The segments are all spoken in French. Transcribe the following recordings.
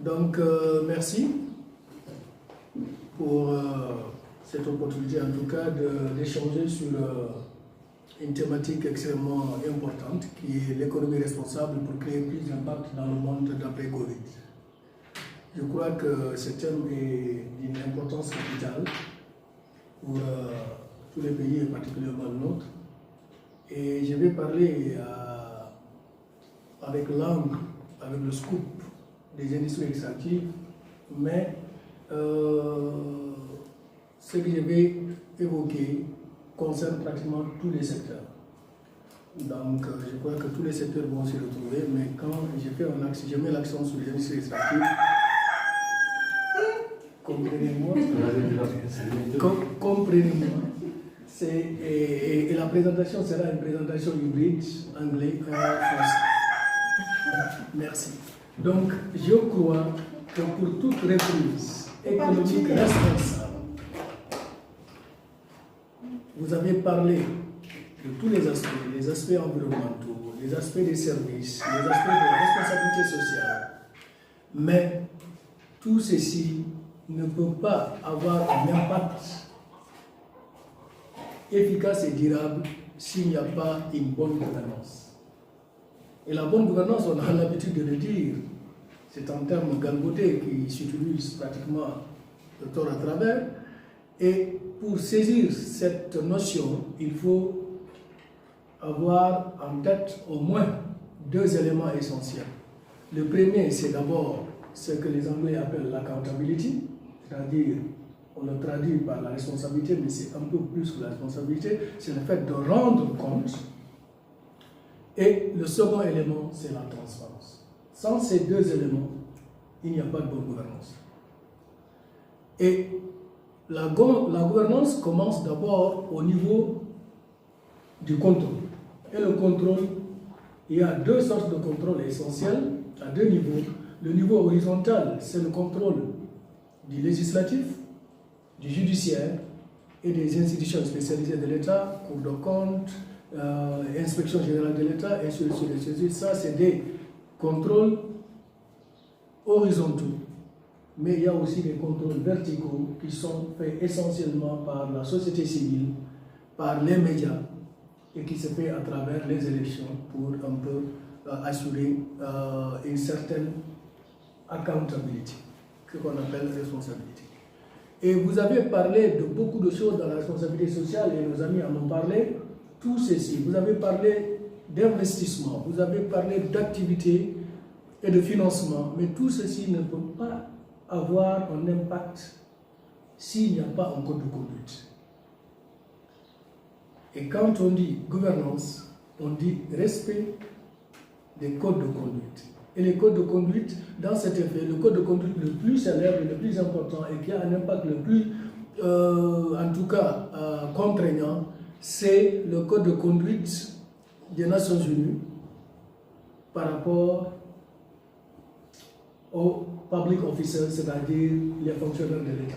Donc, merci pour cette opportunité, en tout cas, d'échanger sur une thématique extrêmement importante qui est l'économie responsable pour créer plus d'impact dans le monde d'après-Covid. Je crois que ce thème est d'une importance capitale pour tous les pays et particulièrement le nôtre. Et je vais parler avec l'angle, avec le scoop des industries extractives, mais ce que je vais évoquer concerne pratiquement tous les secteurs. Donc, je crois que tous les secteurs vont s'y retrouver, mais quand je mets l'accent sur les industries extractives, comprenez-moi, et la présentation sera une présentation hybride, anglais, français. Merci. Donc, je crois que pour toute reprise économique responsable, vous avez parlé de tous les aspects environnementaux, les aspects des services, les aspects de la responsabilité sociale. Mais tout ceci ne peut pas avoir un impact efficace et durable s'il n'y a pas une bonne gouvernance. Et la bonne gouvernance, on a l'habitude de le dire, c'est un terme galvaudé qui s'utilise pratiquement de tort à travers. Et pour saisir cette notion, il faut avoir en tête au moins deux éléments essentiels. Le premier, c'est d'abord ce que les Anglais appellent l'accountability, c'est-à-dire, on le traduit par la responsabilité, mais c'est un peu plus que la responsabilité, c'est le fait de rendre compte. Et le second élément, c'est la transparence. Sans ces deux éléments, il n'y a pas de bonne gouvernance. Et la gouvernance commence d'abord au niveau du contrôle. Et le contrôle, il y a deux sortes de contrôle essentiels à deux niveaux. Le niveau horizontal, c'est le contrôle du législatif, du judiciaire et des institutions spécialisées de l'État, Cour de compte, Inspection générale de l'État, et sur les ça, c'est des contrôles horizontaux. Mais il y a aussi des contrôles verticaux qui sont faits essentiellement par la société civile, par les médias, et qui se fait à travers les élections pour un peu assurer une certaine accountability, ce qu'on appelle responsabilité. Et vous avez parlé de beaucoup de choses dans la responsabilité sociale, et nos amis en ont parlé, tout ceci. Vous avez parlé d'investissement, vous avez parlé d'activité et de financement, mais tout ceci ne peut pas avoir un impact s'il n'y a pas un code de conduite. Et quand on dit gouvernance, on dit respect des codes de conduite. Et les codes de conduite, dans cet effet, le code de conduite le plus célèbre et le plus important et qui a un impact le plus, en tout cas, contraignant, c'est le code de conduite des Nations Unies par rapport aux public officers, c'est-à-dire les fonctionnaires de l'État.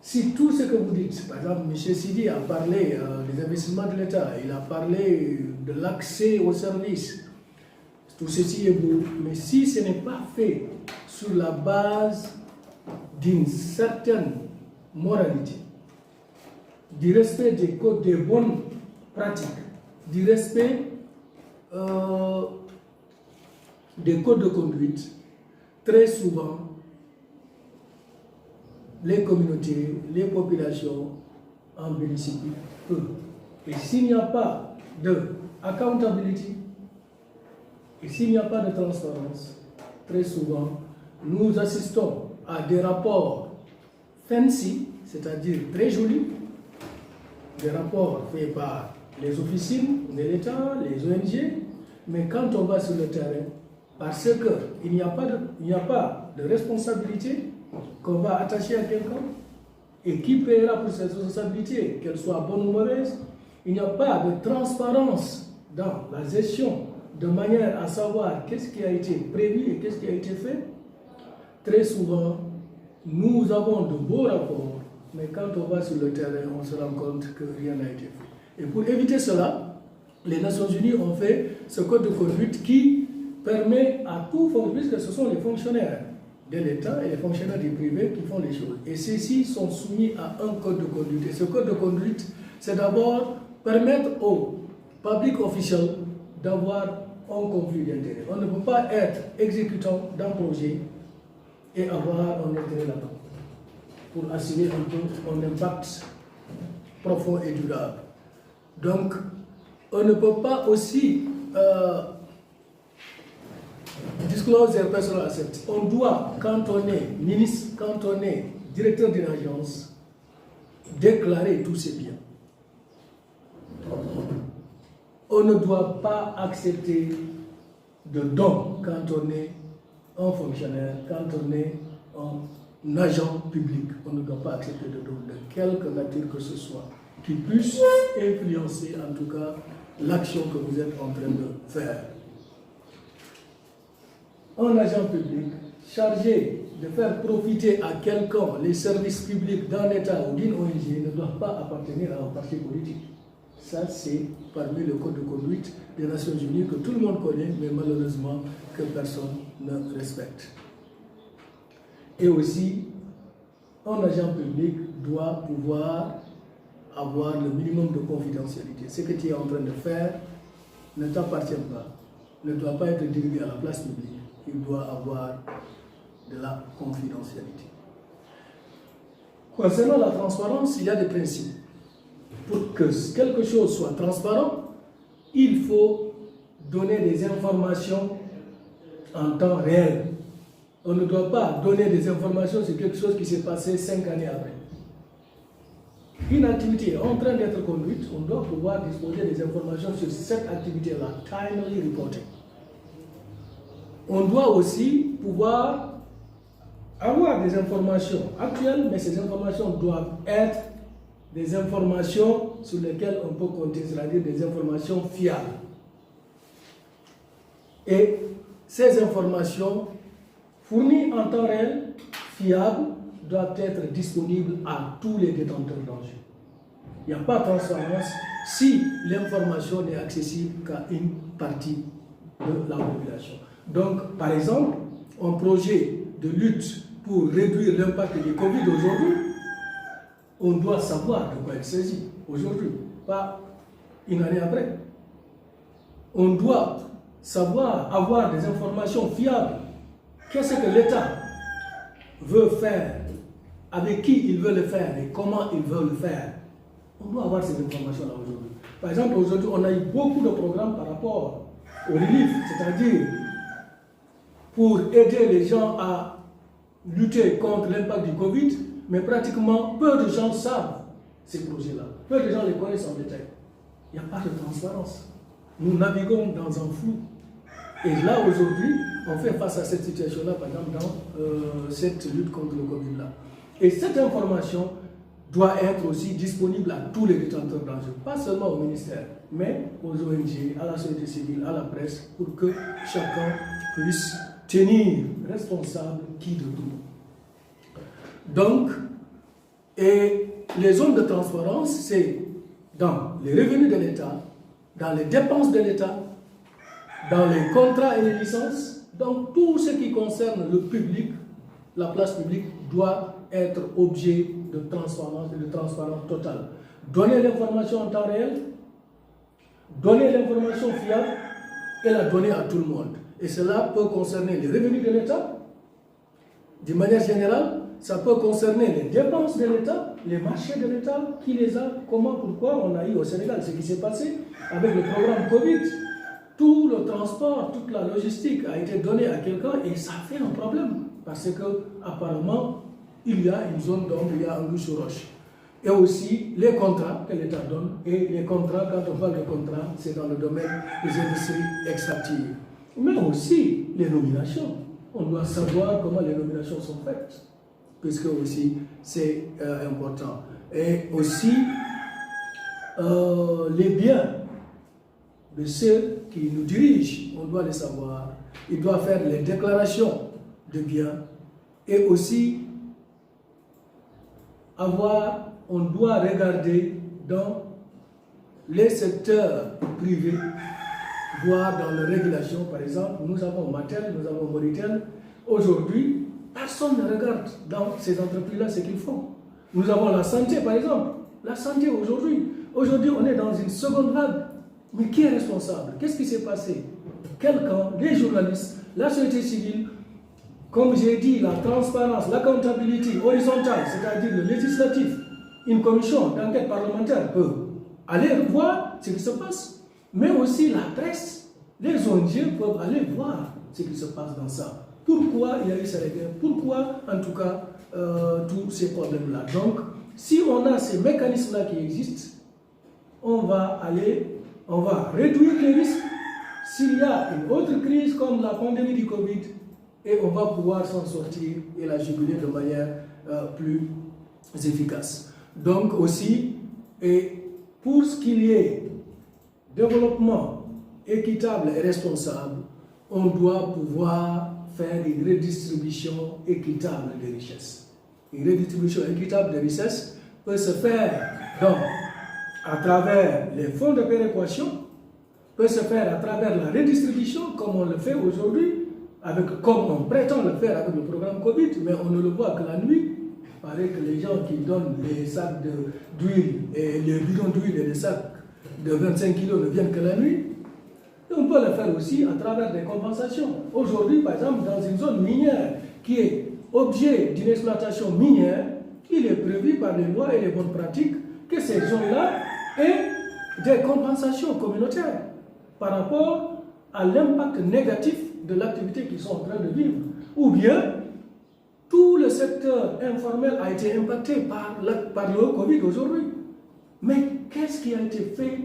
Si tout ce que vous dites, par exemple, M. Sidi a parlé des investissements de l'État, il a parlé de l'accès aux services, tout ceci est beau, mais si ce n'est pas fait sur la base d'une certaine moralité, du respect des codes, des bonnes pratiques, du respect des codes de conduite, très souvent, les communautés, les populations en bénéficient peu. Et s'il n'y a pas de accountability, et s'il n'y a pas de transparence, très souvent, nous assistons à des rapports fancy, c'est-à-dire très jolis, des rapports faits par les officines de l'État, les ONG, mais quand on va sur le terrain, parce qu'il n'y a pas de responsabilité qu'on va attacher à quelqu'un, et qui paiera pour cette responsabilité, qu'elle soit bonne ou mauvaise, il n'y a pas de transparence dans la gestion, de manière à savoir qu'est-ce qui a été prévu et qu'est-ce qui a été fait. Très souvent, nous avons de beaux rapports, mais quand on va sur le terrain, on se rend compte que rien n'a été fait. Et pour éviter cela, les Nations Unies ont fait ce code de conduite qui permet à tout fonctionnaire, puisque ce sont les fonctionnaires de l'État et les fonctionnaires du privé qui font les choses. Et ceux-ci sont soumis à un code de conduite. Et ce code de conduite, c'est d'abord permettre aux public officials d'avoir un conflit d'intérêt. On ne peut pas être exécutant d'un projet et avoir un intérêt là-dedans pour assurer un peu un impact profond et durable. Donc, on ne peut pas aussi disclose their personal assets. On doit, quand on est ministre, quand on est directeur d'une agence, déclarer tous ses biens. On ne doit pas accepter de dons quand on est un fonctionnaire, quand on est un agent public. On ne doit pas accepter de dons de quelque nature que ce soit qui puisse influencer en tout cas l'action que vous êtes en train de faire. Un agent public chargé de faire profiter à quelqu'un les services publics d'un État ou d'une ONG ne doit pas appartenir à un parti politique. Ça, c'est parmi le code de conduite des Nations Unies que tout le monde connaît, mais malheureusement que personne ne respecte. Et aussi, un agent public doit pouvoir avoir le minimum de confidentialité. Ce que tu es en train de faire ne t'appartient pas, ne doit pas être divulgué à la place publique. Il doit avoir de la confidentialité. Concernant la transparence, il y a des principes. Pour que quelque chose soit transparent, il faut donner des informations en temps réel. On ne doit pas donner des informations sur quelque chose qui s'est passé 5 années après. Une activité est en train d'être conduite, on doit pouvoir disposer des informations sur cette activité-là, timely reporting. On doit aussi pouvoir avoir des informations actuelles, mais ces informations doivent être des informations sur lesquelles on peut compter, c'est-à-dire des informations fiables. Et ces informations fournies en temps réel, fiables, doivent être disponibles à tous les détenteurs d'enjeux. Il n'y a pas de transparence si l'information n'est accessible qu'à une partie de la population. Donc, par exemple, un projet de lutte pour réduire l'impact du Covid aujourd'hui, on doit savoir de quoi il s'agit aujourd'hui, pas une année après. On doit savoir, avoir des informations fiables. Qu'est-ce que l'État veut faire, avec qui il veut le faire et comment il veut le faire. On doit avoir ces informations-là aujourd'hui. Par exemple, aujourd'hui, on a eu beaucoup de programmes par rapport au relief, c'est-à-dire pour aider les gens à lutter contre l'impact du Covid, mais pratiquement peu de gens savent ces projets-là. Peu de gens les connaissent en détail. Il n'y a pas de transparence. Nous naviguons dans un flou. Et là, aujourd'hui, on fait face à cette situation-là, par exemple, dans cette lutte contre le Covid-là. Et cette information doit être aussi disponible à tous les détenteurs d'enjeux, pas seulement au ministère, mais aux ONG, à la société civile, à la presse, pour que chacun puisse tenir responsable qui de tout. Donc, et les zones de transparence, c'est dans les revenus de l'État, dans les dépenses de l'État, dans les contrats et les licences. Donc, tout ce qui concerne le public, la place publique, doit être objet de transparence et de transparence totale. Donner l'information en temps réel, donner l'information fiable et la donner à tout le monde. Et cela peut concerner les revenus de l'État, d'une manière générale, ça peut concerner les dépenses de l'État, les marchés de l'État, qui les a, comment, pourquoi on a eu au Sénégal ce qui s'est passé avec le programme Covid. Tout le transport, toute la logistique a été donnée à quelqu'un et ça fait un problème parce que apparemment il y a une zone d'ombre, il y a un loup sur roche. Et aussi les contrats que l'État donne, et les contrats, quand on parle de contrats, c'est dans le domaine des industries extractives. Mais aussi les nominations. On doit savoir comment les nominations sont faites, puisque aussi c'est important. Et aussi les biens de ceux qui nous dirigent, on doit les savoir. Ils doivent faire les déclarations de biens et aussi on doit regarder dans les secteurs privés, voire dans les régulations. Par exemple, nous avons Matel, nous avons Monitel. Aujourd'hui, Personne ne regarde dans ces entreprises-là ce qu'ils font. Nous avons la santé, par exemple. La santé aujourd'hui. Aujourd'hui, on est dans une seconde vague. Mais qui est responsable? Qu'est-ce qui s'est passé? Quelqu'un, les journalistes, la société civile, comme j'ai dit, la transparence, l'accountability horizontale, c'est-à-dire le législatif, une commission d'enquête parlementaire peut aller voir ce qui se passe. Mais aussi la presse, les ONG peuvent aller voir ce qui se passe dans ça. Pourquoi il y a eu ces règles? Pourquoi, en tout cas, tous ces problèmes-là? Donc, si on a ces mécanismes-là qui existent, on va réduire les risques. S'il y a une autre crise comme la pandémie du Covid, et on va pouvoir s'en sortir et la juguler de manière plus efficace. Donc aussi, et pour ce qu'il y ait développement équitable et responsable, on doit pouvoir faire une redistribution équitable des richesses. Une redistribution équitable des richesses peut se faire à travers les fonds de péréquation, peut se faire à travers la redistribution, comme on le fait aujourd'hui, comme on prétend le faire avec le programme Covid, mais on ne le voit que la nuit. Il paraît que les gens qui donnent les sacs d'huile, et les bidons d'huile et les sacs de 25 kilos ne viennent que la nuit. Et on peut le faire aussi à travers des compensations. Aujourd'hui, par exemple, dans une zone minière qui est objet d'une exploitation minière, il est prévu par les lois et les bonnes pratiques que ces zones-là aient des compensations communautaires par rapport à l'impact négatif de l'activité qu'ils sont en train de vivre. Ou bien, tout le secteur informel a été impacté par le Covid aujourd'hui. Mais qu'est-ce qui a été fait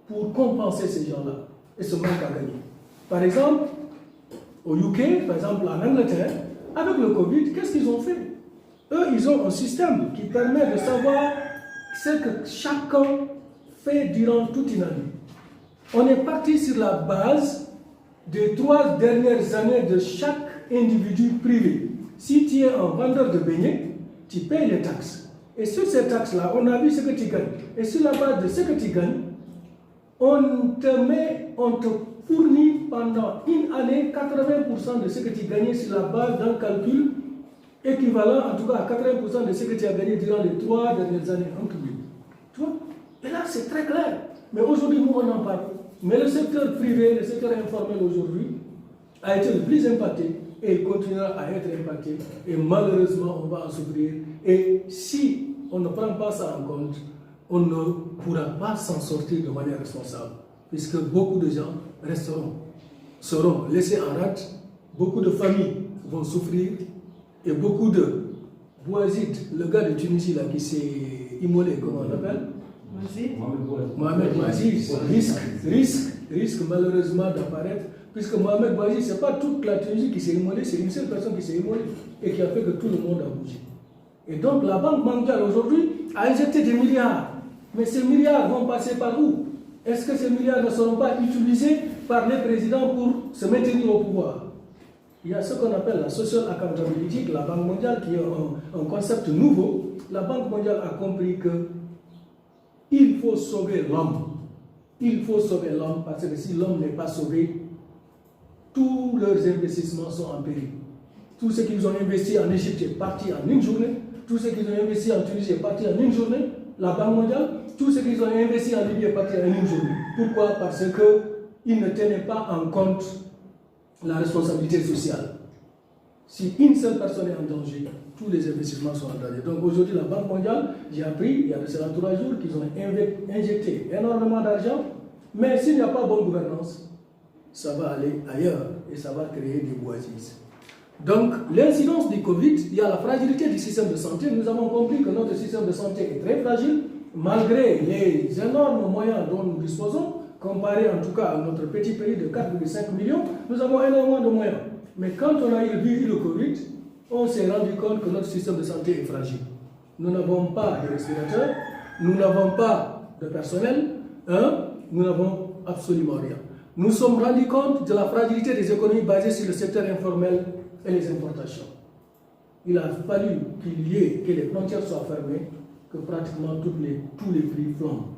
pour compenser ces gens-là et ce manque à gagner? Par exemple, au UK, par exemple en Angleterre, avec le Covid, qu'est-ce qu'ils ont fait? Eux, ils ont un système qui permet de savoir ce que chacun fait durant toute une année. On est parti sur la base des 3 dernières années de chaque individu privé. Si tu es un vendeur de beignets, tu payes les taxes. Et sur ces taxes-là, on a vu ce que tu gagnes. Et sur la base de ce que tu gagnes, on te fournit pendant une année 80% de ce que tu gagnais sur la base d'un calcul équivalent en tout cas à 80% de ce que tu as gagné durant les 3 dernières années en cumul. Tu vois? Et là, c'est très clair. Mais aujourd'hui, nous, on en parle. Mais le secteur privé, le secteur informel aujourd'hui, a été le plus impacté et il continuera à être impacté. Et malheureusement, on va en souffrir. Et si on ne prend pas ça en compte, on ne pourra pas s'en sortir de manière responsable. Puisque beaucoup de gens seront laissés en rade, beaucoup de familles vont souffrir et beaucoup de Bouazid, le gars de Tunisie là, qui s'est immolé, comment on l'appelle? Mohamed Bouaziz risque malheureusement d'apparaître, puisque Mohamed Bouaziz, ce n'est pas toute la Tunisie qui s'est immolée, c'est une seule personne qui s'est immolée et qui a fait que tout le monde a bougé. Et donc la Banque mondiale aujourd'hui a injecté des milliards. Mais ces milliards vont passer par où? Est-ce que ces milliards ne seront pas utilisés par les présidents pour se maintenir au pouvoir? Il y a ce qu'on appelle la social accountability de la Banque mondiale, qui est un concept nouveau. La Banque mondiale a compris que il faut sauver l'homme. Il faut sauver l'homme parce que si l'homme n'est pas sauvé, tous leurs investissements sont en péril. Tout ce qu'ils ont investi en Égypte est parti en une journée. Tout ce qu'ils ont investi en Tunisie est parti en une journée. La Banque mondiale, tout ce qu'ils ont investi en Libye est parti en une journée. Pourquoi? Parce qu'ils ne tenaient pas en compte la responsabilité sociale. Si une seule personne est en danger, tous les investissements sont en danger. Donc aujourd'hui, la Banque mondiale, j'ai appris, il y a de cela 3 jours, qu'ils ont injecté énormément d'argent, mais s'il n'y a pas bonne gouvernance, ça va aller ailleurs et ça va créer des boisises. Donc, l'incidence du Covid, il y a la fragilité du système de santé. Nous avons compris que notre système de santé est très fragile, malgré les énormes moyens dont nous disposons, comparé en tout cas à notre petit pays de 4,5 millions, nous avons énormément de moyens. Mais quand on a eu le Covid, on s'est rendu compte que notre système de santé est fragile. Nous n'avons pas de respirateurs, nous n'avons pas de personnel, nous n'avons absolument rien. Nous sommes rendus compte de la fragilité des économies basées sur le secteur informel et les importations. Il a fallu que les frontières soient fermées, que pratiquement tous les prix flambent.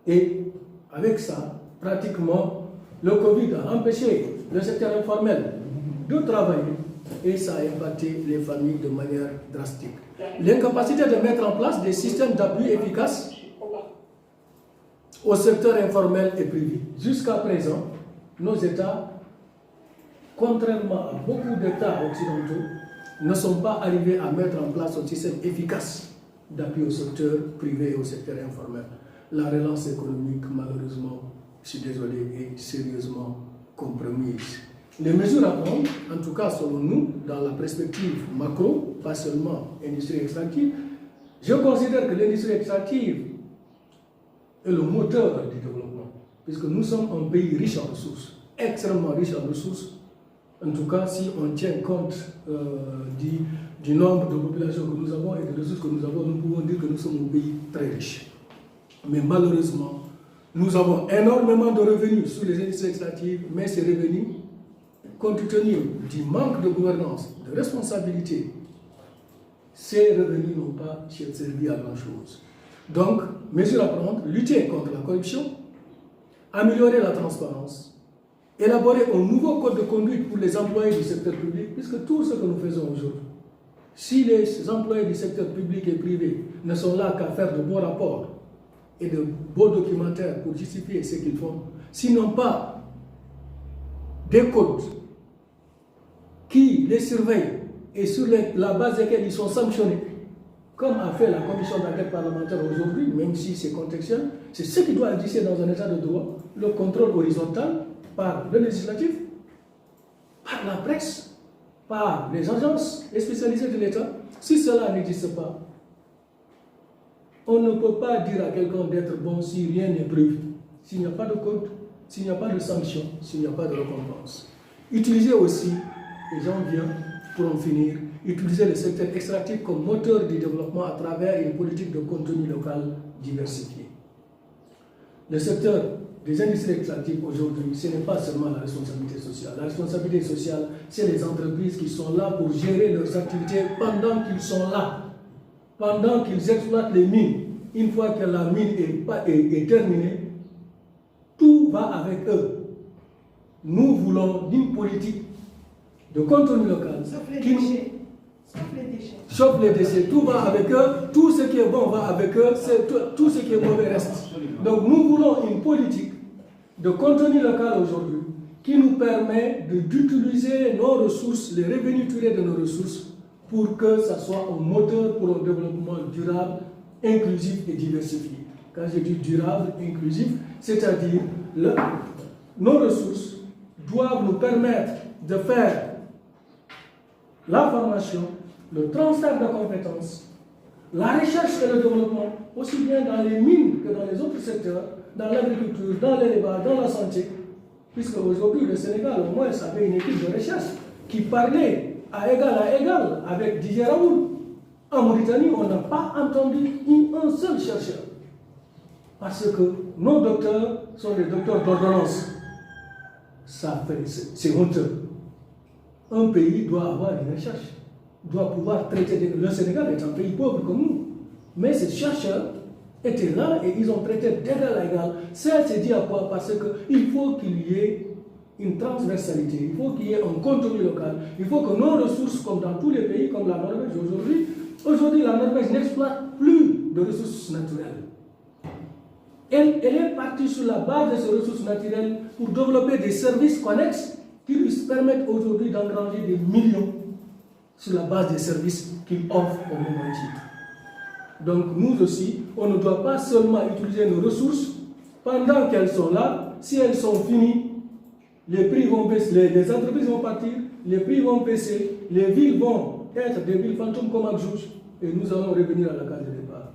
Et avec ça, pratiquement, le Covid a empêché le secteur informel de travailler, et ça a impacté les familles de manière drastique. L'incapacité de mettre en place des systèmes d'appui efficaces au secteur informel et privé. Jusqu'à présent, nos États, contrairement à beaucoup d'États occidentaux, ne sont pas arrivés à mettre en place un système efficace d'appui au secteur privé et au secteur informel. La relance économique, malheureusement, je suis désolé, est sérieusement compromise. Les mesures à prendre, en tout cas selon nous, dans la perspective macro, pas seulement industrie extractive, je considère que l'industrie extractive est le moteur du développement, puisque nous sommes un pays riche en ressources, extrêmement riche en ressources. En tout cas, si on tient compte du nombre de populations que nous avons et des ressources que nous avons, nous pouvons dire que nous sommes un pays très riche. Mais malheureusement, nous avons énormément de revenus sur les industries extractives, mais ces revenus, compte tenu du manque de gouvernance, de responsabilité, ces revenus n'ont pas servi à grand-chose. Donc, mesures à prendre, lutter contre la corruption, améliorer la transparence, élaborer un nouveau code de conduite pour les employés du secteur public, puisque tout ce que nous faisons aujourd'hui, si les employés du secteur public et privé ne sont là qu'à faire de bons rapports et de beaux documentaires pour justifier ce qu'ils font, s'ils n'ont pas des codes qui les surveillent et sur la base desquels ils sont sanctionnés, comme a fait la commission d'enquête parlementaire aujourd'hui, même si c'est contextuel, c'est ce qui doit exister dans un état de droit, le contrôle horizontal par le législatif, par la presse, par les agences spécialisées de l'État. Si cela n'existe pas, on ne peut pas dire à quelqu'un d'être bon si rien n'est prévu. S'il n'y a pas de code, s'il n'y a pas de sanction, s'il n'y a pas de récompense. Utilisez aussi, et j'en viens pour en finir, utiliser le secteur extractif comme moteur du développement à travers une politique de contenu local diversifiée. Le secteur des industries extractives aujourd'hui, ce n'est pas seulement la responsabilité sociale. La responsabilité sociale, c'est les entreprises qui sont là pour gérer leurs activités pendant qu'ils sont là, pendant qu'ils exploitent les mines. Une fois que la mine est terminée, tout va avec eux. Nous voulons une politique de contenu local. Sauf les déchets. Tout va avec eux, tout ce qui est bon va avec eux, tout ce qui est mauvais reste. Donc nous voulons une politique de contenu local aujourd'hui qui nous permet d'utiliser nos ressources, les revenus tirés de nos ressources, pour que ça soit un moteur pour un développement durable, inclusif et diversifié. Quand je dis durable, inclusif, c'est-à-dire nos ressources doivent nous permettre de faire la formation, le transfert de compétences, la recherche et le développement, aussi bien dans les mines que dans les autres secteurs, dans l'agriculture, dans l'élevage, dans la santé, puisque aujourd'hui le Sénégal au moins avait une équipe de recherche qui parlait à égal avec Didier Raoult. En Mauritanie, on n'a pas entendu un seul chercheur, parce que nos docteurs sont des docteurs d'ordonnance. C'est honteux. Un pays doit avoir une recherche, doit pouvoir traiter. Le Sénégal est un pays pauvre comme nous, mais ces chercheurs étaient là et ils ont traité d'égal à égal. Ça c'est dit à quoi? Parce qu'il faut qu'il y ait une transversalité, il faut qu'il y ait un contenu local, il faut que nos ressources, comme dans tous les pays, comme la Norvège aujourd'hui la Norvège n'exploite plus de ressources naturelles. Elle est partie sur la base de ces ressources naturelles pour développer des services connexes qui lui permettent aujourd'hui d'engranger des millions sur la base des services qu'il offre au même titre. Donc nous aussi, on ne doit pas seulement utiliser nos ressources pendant qu'elles sont là. Si elles sont finies, les prix vont baisser, les entreprises vont partir, les prix vont baisser, les villes vont être des villes fantômes comme Akjouj et nous allons revenir à la case de départ.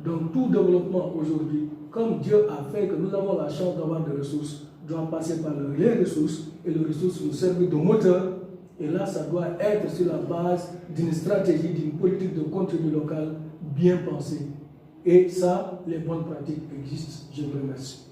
Donc tout développement aujourd'hui, comme Dieu a fait que nous avons la chance d'avoir des ressources, doit passer par les ressources et les ressources nous servent de moteur. Et là, ça doit être sur la base d'une stratégie, d'une politique de contenu local bien pensée. Et ça, les bonnes pratiques existent. Je vous remercie.